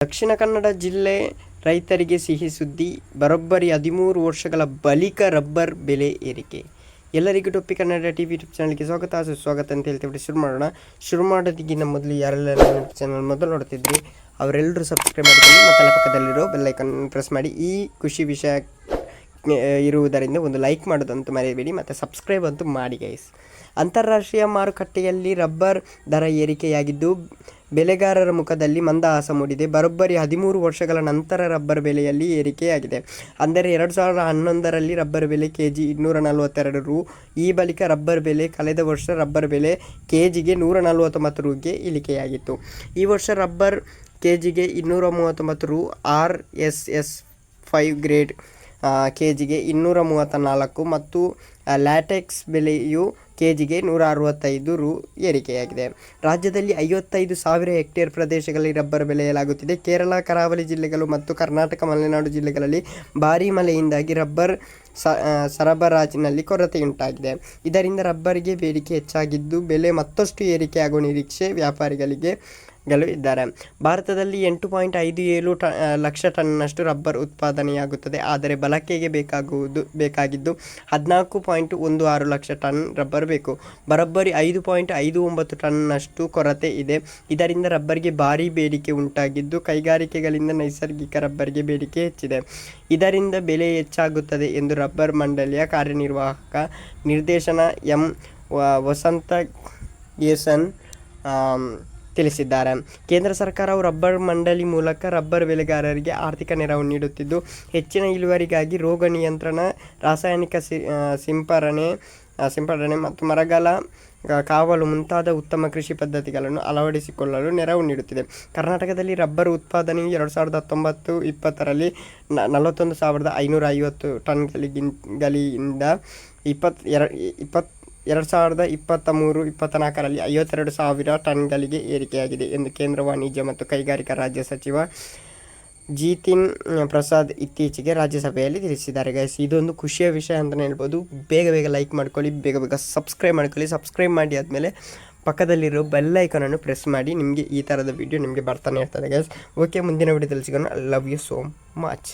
ದಕ್ಷಿಣ ಕನ್ನಡ ಜಿಲ್ಲೆ ರೈತರಿಗೆ ಸಿಹಿ ಸುದ್ದಿ. ಬರೋಬ್ಬರಿ 13 ವರ್ಷಗಳ ಬಳಿಕ ರಬ್ಬರ್ ಬೆಲೆ ಏರಿಕೆ. ಎಲ್ಲರಿಗೂ ಟೊಪ್ಪಿ ಕನ್ನಡ ಟಿವಿ ಯೂಟ್ಯೂಬ್ ಚಾನಲ್ಗೆ ಸುಸ್ವಾಗತ ಅಂತ ಹೇಳ್ತೀವಿ. ಶುರು ಮಾಡೋದಕ್ಕಿಂತ ಮೊದಲು ಯಾರೆಲ್ಲ ಯೂಟ್ಯೂಬ್ ಚಾನಲ್ ಮೊದಲು ನೋಡ್ತಿದ್ರಿ ಅವರೆಲ್ಲರೂ ಸಬ್ಸ್ಕ್ರೈಬ್ ಮಾಡ್ಕೊಂಡು ಮತ್ತು ಪಕ್ಕದಲ್ಲಿರೋ ಬೆಲ್ಲೈಕನ್ ಪ್ರೆಸ್ ಮಾಡಿ. ಈ ಖುಷಿ ವಿಷಯ ಇರುವುದರಿಂದ ಒಂದು ಲೈಕ್ ಮಾಡೋದಂತೂ ಮರೆಯಬೇಡಿ ಮತ್ತು ಸಬ್ಸ್ಕ್ರೈಬ್ ಅಂತೂ ಮಾಡಿ ಗೈಸ್. ಅಂತಾರಾಷ್ಟ್ರೀಯ ಮಾರುಕಟ್ಟೆಯಲ್ಲಿ ರಬ್ಬರ್ ದರ ಏರಿಕೆಯಾಗಿದ್ದು ಬೆಳೆಗಾರರ ಮುಖದಲ್ಲಿ ಮಂದಹಾಸ ಮೂಡಿದೆ. ಬರೋಬ್ಬರಿ 13 ವರ್ಷಗಳ ನಂತರ ರಬ್ಬರ್ ಬೆಲೆಯಲ್ಲಿ ಏರಿಕೆಯಾಗಿದೆ. ಅಂದರೆ 2011ರಲ್ಲಿ ರಬ್ಬರ್ ಬೆಲೆ ಕೆಜಿ 242 ರು. ಈ ಬಳಿಕ ರಬ್ಬರ್ ಬೆಲೆ ಕಳೆದ ವರ್ಷ ರಬ್ಬರ್ ಬೆಲೆ ಕೆಜಿಗೆ 149 ರುಗೆ ಇಳಿಕೆಯಾಗಿತ್ತು. ಈ ವರ್ಷ ರಬ್ಬರ್ ಕೆಜಿಗೆ 239 ರು, RSS 5 ಗ್ರೇಡ್ ಕೆಜಿಗೆ 234 ಮತ್ತು ಲ್ಯಾಟೆಕ್ಸ್ ಬೆಲೆಯು ಕೆಜಿಗೆ 165 ರು ಏರಿಕೆಯಾಗಿದೆ. ರಾಜ್ಯದಲ್ಲಿ 55,000 ಹೆಕ್ಟೇರ್ ಪ್ರದೇಶಗಳಲ್ಲಿ ರಬ್ಬರ್ ಬೆಳೆಯಲಾಗುತ್ತಿದೆ. ಕೇರಳ ಕರಾವಳಿ ಜಿಲ್ಲೆಗಳು ಮತ್ತು ಕರ್ನಾಟಕ ಮಲೆನಾಡು ಜಿಲ್ಲೆಗಳಲ್ಲಿ ಭಾರೀ ಮಳೆಯಿಂದಾಗಿ ರಬ್ಬರ್ ಸರಬರಾಜಿನಲ್ಲಿ ಕೊರತೆಯುಂಟಾಗಿದೆ. ಇದರಿಂದ ರಬ್ಬರ್ಗೆ ಬೇಡಿಕೆ ಹೆಚ್ಚಾಗಿದ್ದು ಬೆಲೆ ಮತ್ತಷ್ಟು ಏರಿಕೆಯಾಗುವ ನಿರೀಕ್ಷೆ ವ್ಯಾಪಾರಿಗಳಿಗೆ ಇದ್ದಾರೆ. ಭಾರತದಲ್ಲಿ 8.57 ಲಕ್ಷ ಟನ್ನಷ್ಟು ರಬ್ಬರ್ ಉತ್ಪಾದನೆಯಾಗುತ್ತದೆ. ಆದರೆ ಬಳಕೆಗೆ ಬೇಕಾಗಿದ್ದು 14.16 ಲಕ್ಷ ಟನ್ ರಬ್ಬರ್ ಬೇಕು. ಬರೋಬ್ಬರಿ 5.59 ಟನ್ನಷ್ಟು ಕೊರತೆ ಇದೆ. ಇದರಿಂದ ರಬ್ಬರ್ಗೆ ಭಾರೀ ಬೇಡಿಕೆ ಉಂಟಾಗಿದ್ದು ಕೈಗಾರಿಕೆಗಳಿಂದ ನೈಸರ್ಗಿಕ ರಬ್ಬರ್ಗೆ ಬೇಡಿಕೆ ಹೆಚ್ಚಿದೆ. ಇದರಿಂದ ಬೆಲೆ ಹೆಚ್ಚಾಗುತ್ತದೆ ಎಂದು ರಬ್ಬರ್ ಮಂಡಳಿಯ ಕಾರ್ಯನಿರ್ವಾಹಕ ನಿರ್ದೇಶನ ಎಂ ವಸಂತ ಗೇಸನ್ ತಿಳಿಸಿದ್ದಾರೆ. ಕೇಂದ್ರ ಸರ್ಕಾರವು ರಬ್ಬರ್ ಮಂಡಳಿ ಮೂಲಕ ರಬ್ಬರ್ ಬೆಳೆಗಾರರಿಗೆ ಆರ್ಥಿಕ ನೆರವು ನೀಡುತ್ತಿದ್ದು ಹೆಚ್ಚಿನ ಇಳುವರಿಗಾಗಿ ರೋಗ ನಿಯಂತ್ರಣ, ರಾಸಾಯನಿಕ ಸಿಂಪಡಣೆ ಮತ್ತು ಮರಗಳ ಕಾವಲು ಮುಂತಾದ ಉತ್ತಮ ಕೃಷಿ ಪದ್ಧತಿಗಳನ್ನು ಅಳವಡಿಸಿಕೊಳ್ಳಲು ನೆರವು ನೀಡುತ್ತಿದೆ. ಕರ್ನಾಟಕದಲ್ಲಿ ರಬ್ಬರ್ ಉತ್ಪಾದನೆಯು 2019-20ರಲ್ಲಿ 41,550 ಟನ್ಗಳಿಂದ 2023-24ರಲ್ಲಿ 52,000 ಟನ್ಗಳಿಗೆ ಏರಿಕೆಯಾಗಿದೆ ಎಂದು ಕೇಂದ್ರ ವಾಣಿಜ್ಯ ಮತ್ತು ಕೈಗಾರಿಕಾ ರಾಜ್ಯ ಸಚಿವ ಜಿತಿನ್ ಪ್ರಸಾದ್ ಇತ್ತೀಚೆಗೆ ರಾಜ್ಯಸಭೆಯಲ್ಲಿ ತಿಳಿಸಿದ್ದಾರೆ. ಗೈಸ್, ಇದೊಂದು ಖುಷಿಯ ವಿಷಯ ಅಂತಲೇ ಹೇಳ್ಬೋದು. ಬೇಗ ಲೈಕ್ ಮಾಡ್ಕೊಳ್ಳಿ, ಬೇಗ ಸಬ್ಸ್ಕ್ರೈಬ್ ಮಾಡ್ಕೊಳ್ಳಿ. ಸಬ್ಸ್ಕ್ರೈಬ್ ಮಾಡಿ ಆದಮೇಲೆ ಪಕ್ಕದಲ್ಲಿರೋ ಬೆಲ್ ಐಕಾನನ್ನು ಪ್ರೆಸ್ ಮಾಡಿ. ನಿಮಗೆ ಈ ಥರದ ವಿಡಿಯೋ ನಿಮಗೆ ಬರ್ತಾನೆ ಇರ್ತದೆ ಗೈಸ್. ಓಕೆ, ಮುಂದಿನ ವಿಡಿಯೋದಲ್ಲಿ ಸಿಗೋಣ. Love you so much.